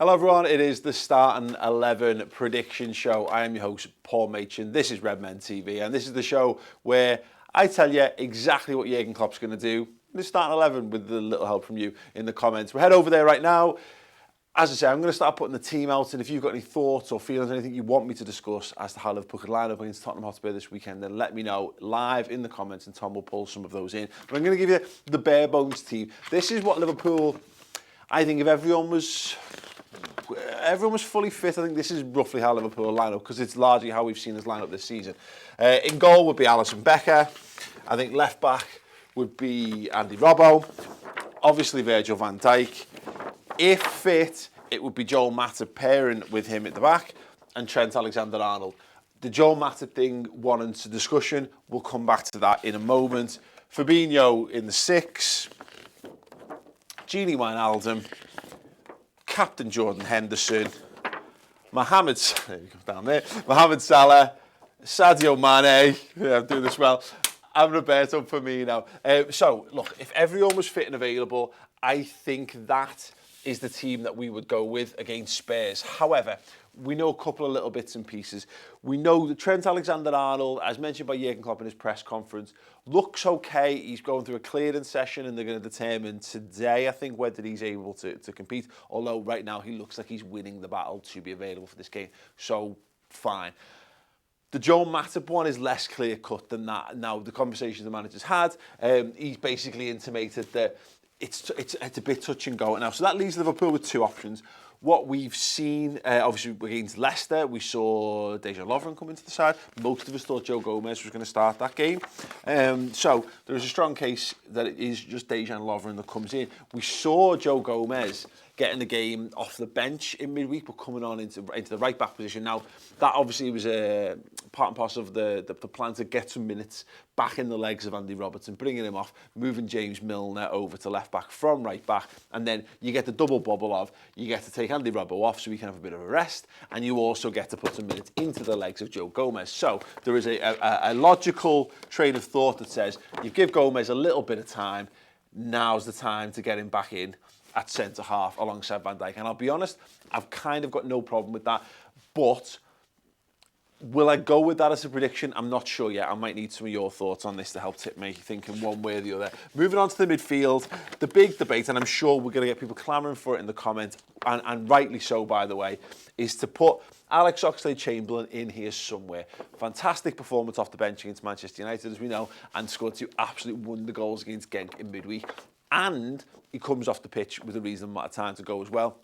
Hello everyone, it is the Starting 11 prediction show. I am your host, Paul Machin. This is Redmen TV, and this is the show where I tell you exactly what Jurgen Klopp's going to do in the Starting 11 with a little help from you in the comments. We'll head over there right now. As I say, I'm going to start putting the team out, and if you've got any thoughts or feelings, anything you want me to discuss as to how Liverpool could line up against Tottenham Hotspur this weekend, then let me know live in the comments, and Tom will pull some of those in. But I'm going to give you the bare bones team. This is what Liverpool, I think, if everyone was fully fit, I think this is roughly how Liverpool will line up, because it's largely how we've seen us line up this season. In goal would be Alisson Becker. I think left back would be Andy Robbo. Obviously Virgil van Dijk. If fit, it would be Joel Matip pairing with him at the back and Trent Alexander-Arnold. The Joel Matip thing warrants a discussion. We'll come back to that in a moment. Fabinho in the 6. Gini Wijnaldum. Captain Jordan Henderson. Mohamed Salah. Sadio Mane. Yeah, I'm doing this well. And Roberto Firmino. So, look, if everyone was fit and available, I think that is the team that we would go with against Spurs. However, we know a couple of little bits and pieces. We know that Trent Alexander-Arnold, as mentioned by Jurgen Klopp in his press conference, looks okay. He's going through a clearance session, and they're going to determine today, I think, whether he's able to compete. Although right now he looks like he's winning the battle to be available for this game. So, fine. The Joel Matip one is less clear-cut than that. Now, the conversations the manager's had, he's basically intimated that it's a bit touch and go now. So that leaves Liverpool with two options. What we've seen, obviously against Leicester, we saw Dejan Lovren come into the side. Most of us thought Joe Gomez was going to start that game. So there is a strong case that it is just Dejan Lovren that comes in. We saw Joe Gomez getting the game off the bench in midweek, but coming on into the right back position. Now, that obviously was a part and parcel of the plan to get some minutes back in the legs of Andy Robertson, bringing him off, moving James Milner over to left back from right back, and then you get the double bubble of, you get to take Andy Robbo off so he can have a bit of a rest, and you also get to put some minutes into the legs of Joe Gomez. So there is a logical train of thought that says, you give Gomez a little bit of time, now's the time to get him back in at centre-half alongside Van Dijk. And I'll be honest, I've kind of got no problem with that. But will I go with that as a prediction? I'm not sure yet. I might need some of your thoughts on this to help tip me thinking one way or the other. Moving on to the midfield, the big debate, and I'm sure we're going to get people clamouring for it in the comments, and rightly so, by the way, is to put Alex Oxlade-Chamberlain in here somewhere. Fantastic performance off the bench against Manchester United, as we know, and scored 2 absolute wonder goals against Genk in midweek. And he comes off the pitch with a reasonable amount of time to go as well.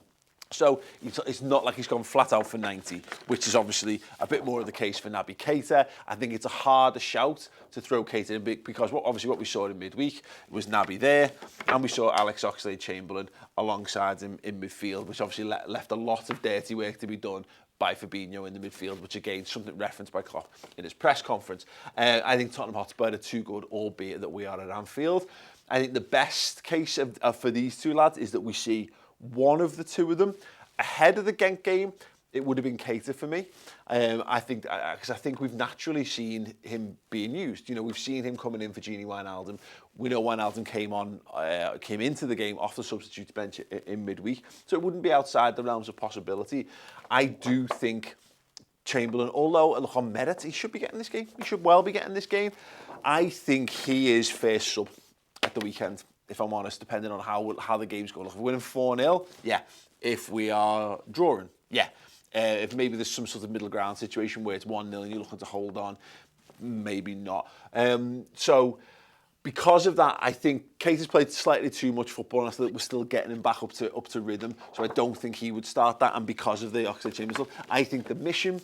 So it's not like he's gone flat out for 90, which is obviously a bit more of the case for Naby Keita. I think it's a harder shout to throw Keita in because obviously what we saw in midweek was Naby there, and we saw Alex Oxlade-Chamberlain alongside him in midfield, which obviously left a lot of dirty work to be done by Fabinho in the midfield, which again, something referenced by Klopp in his press conference. I think Tottenham Hotspur are too good, albeit that we are at Anfield. I think the best case for these two lads is that we see one of the two of them ahead of the Genk game. It would have been Keita for me. I think because I think we've naturally seen him being used. You know, we've seen him coming in for Gini Wijnaldum. We know Wijnaldum came into the game off the substitute bench in midweek, so it wouldn't be outside the realms of possibility. I do think Chamberlain, although look on merit, he should be getting this game. He should well be getting this game. I think he is first sub at the weekend, if I'm honest, depending on how the game's going. If we're winning 4-0, yeah. If we are drawing, yeah. If maybe there's some sort of middle ground situation where it's 1-0 and you're looking to hold on, maybe not. So because of that, I think Keita's played slightly too much football, and I thought we're still getting him back up to rhythm. So I don't think he would start that. And because of the Oxlade-Chamberlain stuff, I think the mission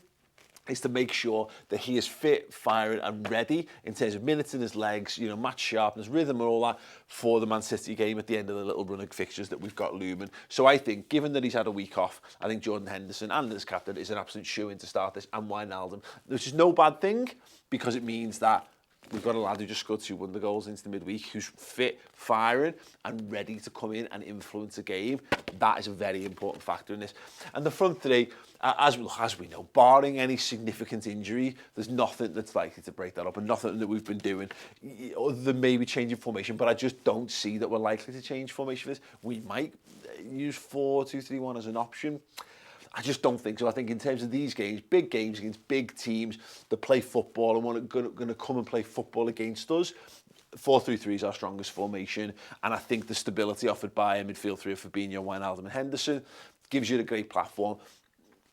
is to make sure that he is fit, firing and ready in terms of minutes in his legs, you know, match sharpness, rhythm and all that for the Man City game at the end of the little run of fixtures that we've got looming. So I think, given that he's had a week off, I think Jordan Henderson and his captain is an absolute shoe-in to start this, and Wijnaldum, which is no bad thing because it means that we've got a lad who just scored 2 wonder goals into the midweek, who's fit, firing, and ready to come in and influence a game. That is a very important factor in this. And the front three, as we know, barring any significant injury, there's nothing that's likely to break that up, and nothing that we've been doing other than maybe changing formation. But I just don't see that we're likely to change formation for this. We might use 4-2-3-1 as an option. I just don't think so. I think in terms of these games, big games against big teams that play football and want to come and play football against us, 4-3-3 is our strongest formation. And I think the stability offered by a midfield three of Fabinho, Wijnaldum and Henderson gives you a great platform.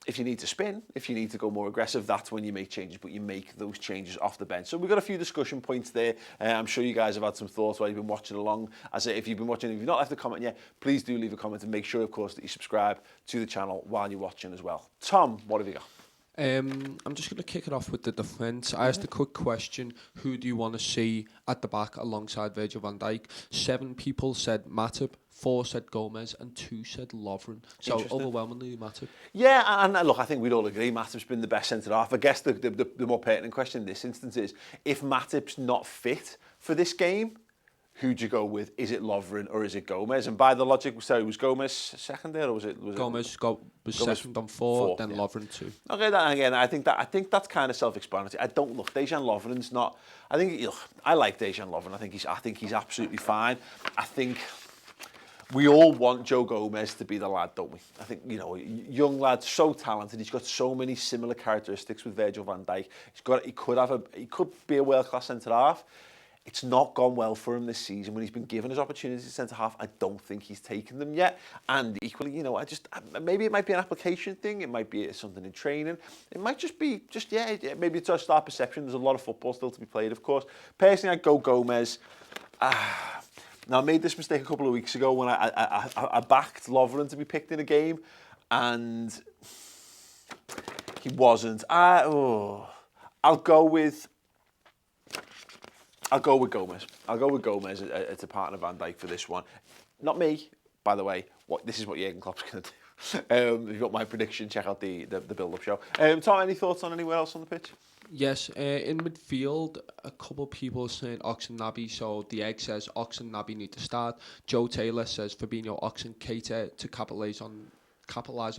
If you need to spin, if you need to go more aggressive, that's when you make changes, but you make those changes off the bench. So we've got a few discussion points there. I'm sure you guys have had some thoughts while you've been watching along. As I say, if you've been watching, if you've not left a comment yet, please do leave a comment and make sure, of course, that you subscribe to the channel while you're watching as well. Tom, what have you got? I'm just going to kick it off with the defence. I asked a quick question: who do you want to see at the back alongside Virgil van Dijk? 7 people said Matip, 4 said Gomez, and 2 said Lovren. So overwhelmingly Matip. Yeah, and look, I think we'd all agree Matip's been the best centre half. I guess the more pertinent question in this instance is, if Matip's not fit for this game, who'd you go with? Is it Lovren or is it Gomez? And by the logic, so was Gomez second there, or was it? Gomez was second on 4, then yeah. Lovren 2. Okay, that again, I think that's kind of self-explanatory. I don't look. Dejan Lovren's not. I like Dejan Lovren. I think he's absolutely fine. I think we all want Joe Gomez to be the lad, don't we? I think, young lad, so talented. He's got so many similar characteristics with Virgil van Dijk. He could be a world-class centre half. It's not gone well for him this season. When he's been given his opportunities at centre-half, I don't think he's taken them yet. And equally, maybe it might be an application thing. It might be something in training. It might just be, maybe it's just our perception. There's a lot of football still to be played, of course. Personally, I'd go Gomez. Now, I made this mistake a couple of weeks ago when I backed Lovren to be picked in a game, and he wasn't. I'll go with Gomez. I'll go with Gomez as a partner Van Dijk for this one. Not me, by the way. This is what Jurgen Klopp's going to do. If you've got my prediction, check out the build-up show. Tom, any thoughts on anywhere else on the pitch? Yes, in midfield, a couple of people are saying Ox and Naby, so the egg says Ox and Naby need to start. Joe Taylor says Fabinho, Ox and Keita to capitalise on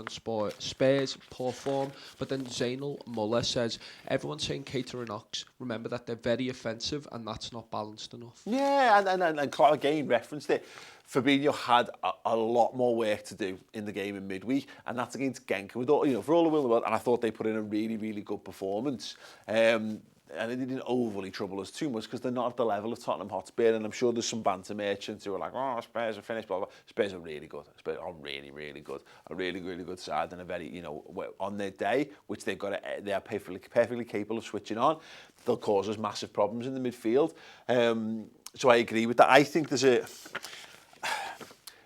Spurs' poor form. But then Zainal Muller says, everyone's saying Keita and Ox. Remember that they're very offensive and that's not balanced enough. Yeah, and Clark again referenced it. Fabinho had a lot more work to do in the game in midweek, and that's against Genk. With all, for all the will in the world, and I thought they put in a really, really good performance. And it didn't overly trouble us too much because they're not at the level of Tottenham Hotspur, and I'm sure there's some banter merchants who are like, oh, Spurs are finished, blah, blah. Spurs are really good. Spurs are really, really good. A really, really good side, and a very, on their day, which they are perfectly capable of switching on, they'll cause us massive problems in the midfield. So I agree with that. I think there's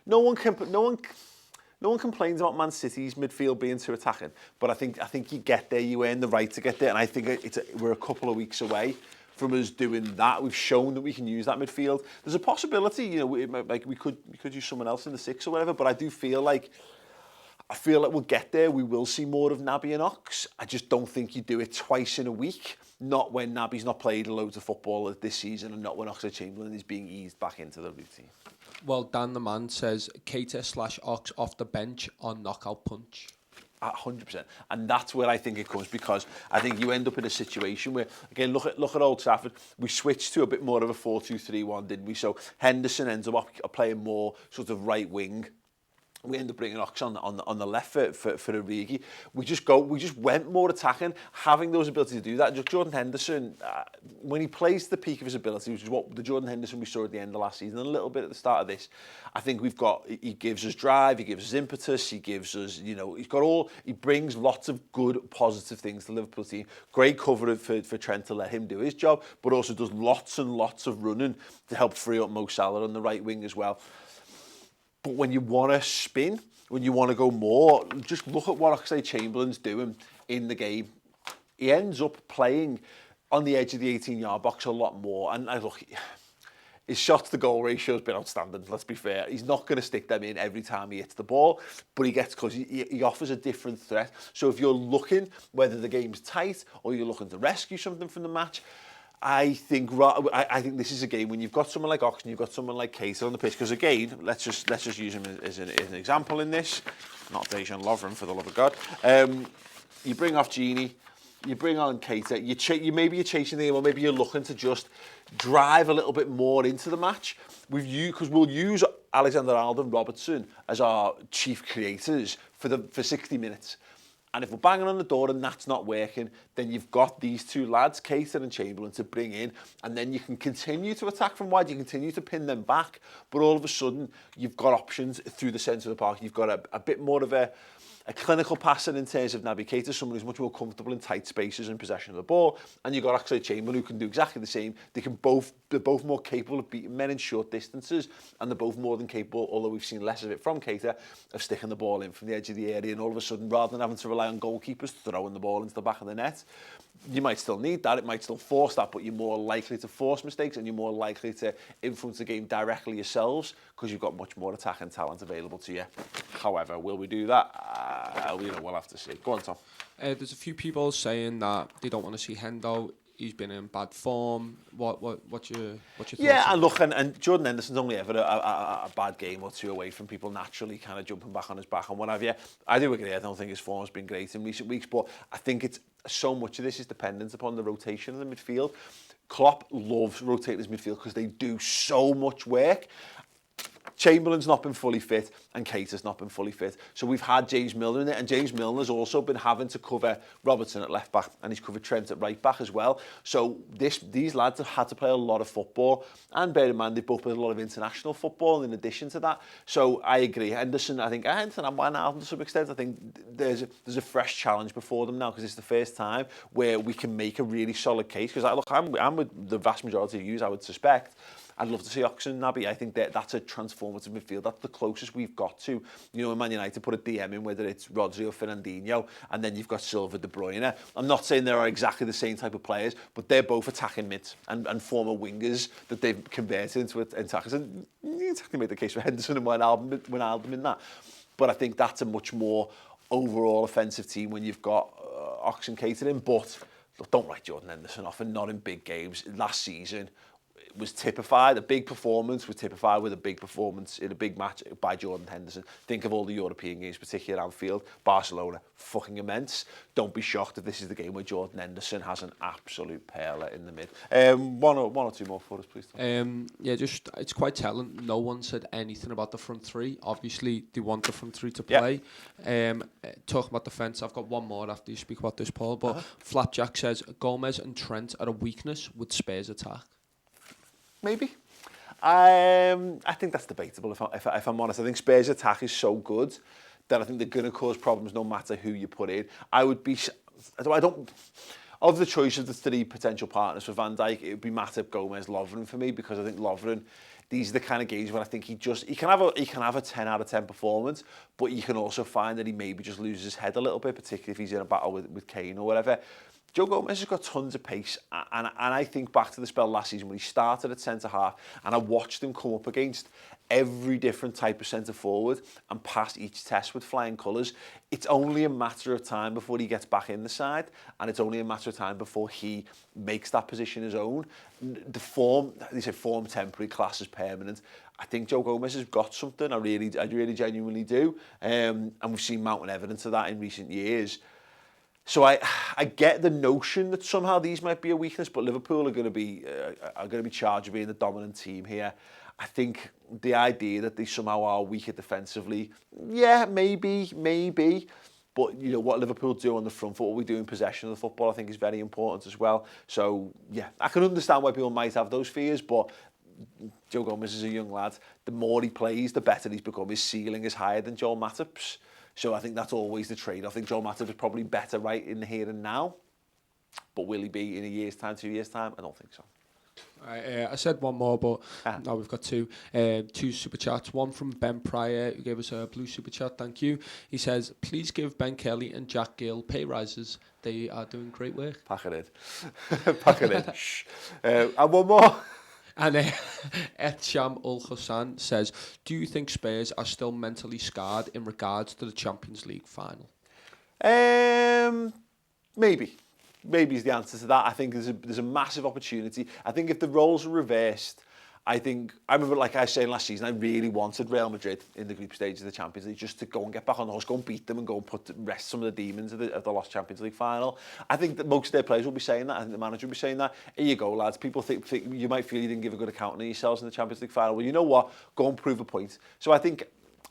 no one complains about Man City's midfield being too attacking, but I think you get there, you earn the right to get there, and I think we're a couple of weeks away from us doing that. We've shown that we can use that midfield. There's a possibility, we could use someone else in the 6 or whatever, but I feel like we'll get there. We will see more of Naby and Ox. I just don't think you do it twice in a week. Not when Naby's not played loads of football this season, and not when Oxlade-Chamberlain is being eased back into the routine. Well, Dan the Man says Keita/Ox off the bench on knockout punch. 100%, and that's where I think it comes, because I think you end up in a situation where, again, look at Old Trafford. We switched to a bit more of a 4-2-3-1, didn't we? So Henderson ends up playing more sort of right wing. We end up bringing Ox on the left for Origi. We just went more attacking, having those abilities to do that. Just Jordan Henderson, when he plays the peak of his ability, which is what the Jordan Henderson we saw at the end of last season, and a little bit at the start of this, I think he gives us drive, he gives us impetus, he gives us, he brings lots of good, positive things to the Liverpool team. Great cover for Trent to let him do his job, but also does lots and lots of running to help free up Mo Salah on the right wing as well. But when you want to spin, when you want to go more, just look at what Oxlade-Chamberlain's doing in the game. He ends up playing on the edge of the 18-yard box a lot more. And look, his shots to goal ratio has been outstanding, let's be fair. He's not going to stick them in every time he hits the ball, but he gets close. He offers a different threat. So if you're looking whether the game's tight or you're looking to rescue something from the match, I think this is a game when you've got someone like Oxen, you've got someone like Keita on the pitch. Because again, let's just use him as an example in this. Not Dejan Lovren, for the love of God. You bring off Gini, you bring on Keita. Maybe you're chasing the game, or maybe you're looking to just drive a little bit more into the match. Because we'll use Alexander-Arnold and Robertson as our chief creators for 60 minutes. And if we're banging on the door and that's not working, then you've got these two lads, Keita and Chamberlain, to bring in, and then you can continue to attack from wide, you continue to pin them back, but all of a sudden, you've got options through the centre of the park. You've got a bit more of a clinical passer in terms of Naby Keita, someone who's much more comfortable in tight spaces and possession of the ball, and you've got actually Chamberlain who can do exactly the same. They're both more capable of beating men in short distances, and they're both more than capable, although we've seen less of it from Keita, of sticking the ball in from the edge of the area, and all of a sudden, rather than having to rely on goalkeepers throwing the ball into the back of the net, you might still need that, it might still force that, but you're more likely to force mistakes and you're more likely to influence the game directly yourselves because you've got much more attacking talent available to you. However, will we do that? We'll have to see. Go on, Tom. There's a few people saying that they don't want to see Hendo. He's been in bad form. What's your thoughts? Yeah, and look, and Jordan Henderson's only ever a bad game or two away from people naturally kind of jumping back on his back and what have you. I do agree. I don't think his form's been great in recent weeks, but I think it's so much of this is dependent upon the rotation of the midfield. Klopp loves rotating his midfield because they do so much work. Chamberlain's not been fully fit and Keita's not been fully fit. So we've had James Milner in it, and James Milner's also been having to cover Robertson at left back, and he's covered Trent at right back as well. So these lads have had to play a lot of football, and bear in mind they've both played a lot of international football in addition to that. So I agree. Henderson and Wijnaldum to some extent, I think there's a fresh challenge before them now because it's the first time where we can make a really solid case. Because I'm with the vast majority of you, I would suspect. I'd love to see Oxen Naby. I think that's a transformative midfield. That's the closest we've got to, when Man United put a DM in, whether it's Rodri or Fernandinho, and then you've got Silva, De Bruyne. I'm not saying they're exactly the same type of players, but they're both attacking mids and former wingers that they've converted into attackers. And you exactly make the case for Henderson and Wijnaldum in that. But I think that's a much more overall offensive team when you've got Oxen Keita in. But look, don't write Jordan Henderson off, and not in big games. Last season was typified, a big performance was typified with a big performance in a big match by Jordan Henderson. Think of all the European games, particularly at Anfield. Barcelona, fucking immense. Don't be shocked if this is the game where Jordan Henderson has an absolute perler in the mid. One or two more for us, please, Tom. It's quite telling. No one said anything about the front three. Obviously, they want the front three to play. Talking about defence, I've got one more after you speak about this, Paul. But Flapjack says Gomez and Trent are a weakness with Spurs attack. Maybe. I think that's debatable, if I'm honest. I think Spurs' attack is so good that I think they're going to cause problems no matter who you put in. Of the choice of the three potential partners for Van Dijk, it would be Matip, Gomez, Lovren for me, because I think Lovren, these are the kind of games where I think he can have a 10 out of 10 performance, but you can also find that he maybe just loses his head a little bit, particularly if he's in a battle with Kane or whatever. Joe Gomez has got tons of pace, and I think back to the spell last season when he started at centre-half, and I watched him come up against every different type of centre-forward and pass each test with flying colours. It's only a matter of time before he gets back in the side, and it's only a matter of time before he makes that position his own. The form, they say form temporary, class is permanent. I think Joe Gomez has got something, I really genuinely do, and we've seen mounting evidence of that in recent years. So I get the notion that somehow these might be a weakness, but Liverpool are going to be charged with being the dominant team here. I think the idea that they somehow are weaker defensively, maybe. But what Liverpool do on the front foot, what we do in possession of the football, I think is very important as well. So I can understand why people might have those fears, but Joe Gomez is a young lad. The more he plays, the better he's become. His ceiling is higher than Joel Matip's. So I think that's always the trade. I think Joel Matip is probably better right in the here and now. But will he be in a year's time, 2 years' time? I don't think so. I said one more, but now we've got two super chats. One from Ben Pryor, who gave us a blue super chat. Thank you. He says, please give Ben Kelly and Jack Gill pay rises. They are doing great work. Pack it in. Shh. And one more. And Etcham Ul-Hassan says, do you think Spurs are still mentally scarred in regards to the Champions League final? Maybe. maybe is the answer to that. I think there's a massive opportunity. I think if the roles are reversed, I remember, like I was saying last season, I really wanted Real Madrid in the group stage of the Champions League just to go and get back on the horse, go and beat them and go and rest some of the demons of the lost Champions League final. I think that most of their players will be saying that. I think the manager will be saying that. Here you go, lads. People think you might feel you didn't give a good account of yourselves in the Champions League final. Well, you know what? Go and prove a point. So I think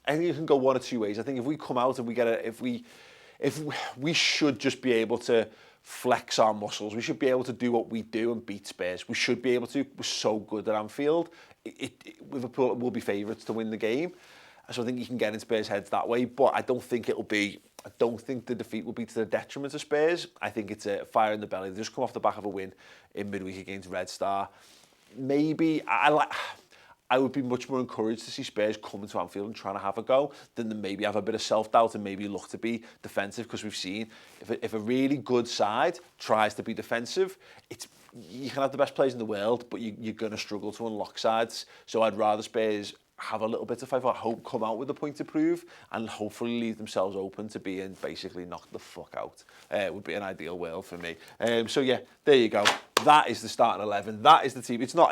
you can go one or two ways. I think if we come out and if we should just be able to flex our muscles. We should be able to do what we do and beat Spurs. We should be able to. We're so good at Anfield. Liverpool will be favourites to win the game. So I think you can get in Spurs' heads that way. But I don't think the defeat will be to the detriment of Spurs. I think it's a fire in the belly. They just come off the back of a win in midweek against Red Star. Maybe I would be much more encouraged to see Spurs coming to Anfield and trying to have a go than maybe have a bit of self-doubt and maybe look to be defensive, because we've seen if a really good side tries to be defensive, you can have the best players in the world, but you're going to struggle to unlock sides. So I'd rather Spurs have a little bit of fight for hope, come out with a point to prove, and hopefully leave themselves open to being basically knocked the fuck out. It would be an ideal world for me. So yeah, there you go. That is the starting 11. That is the team. It's not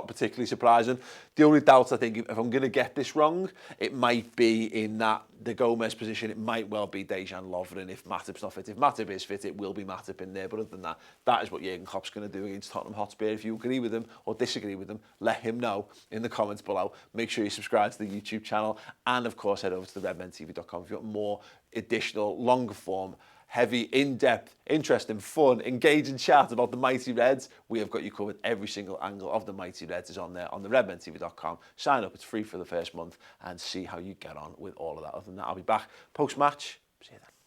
particularly surprising. The only doubt, I think, if I'm going to get this wrong, it might be in the Gomez position. It might well be Dejan Lovren if Matip's not fit. If Matip is fit, it will be Matip in there. But other than that, that is what Jurgen Klopp's going to do against Tottenham Hotspur. If you agree with him or disagree with him, let him know in the comments below. Make sure you subscribe to the YouTube channel, and of course head over to the redmentv.com if you want more additional, longer form, heavy, in-depth, interesting, fun, engaging chat about the Mighty Reds. We have got you covered. Every single angle of the Mighty Reds is on there on the redmentv.com. Sign up, it's free for the first month, and see how you get on with all of that. Other than that, I'll be back post-match. See you then.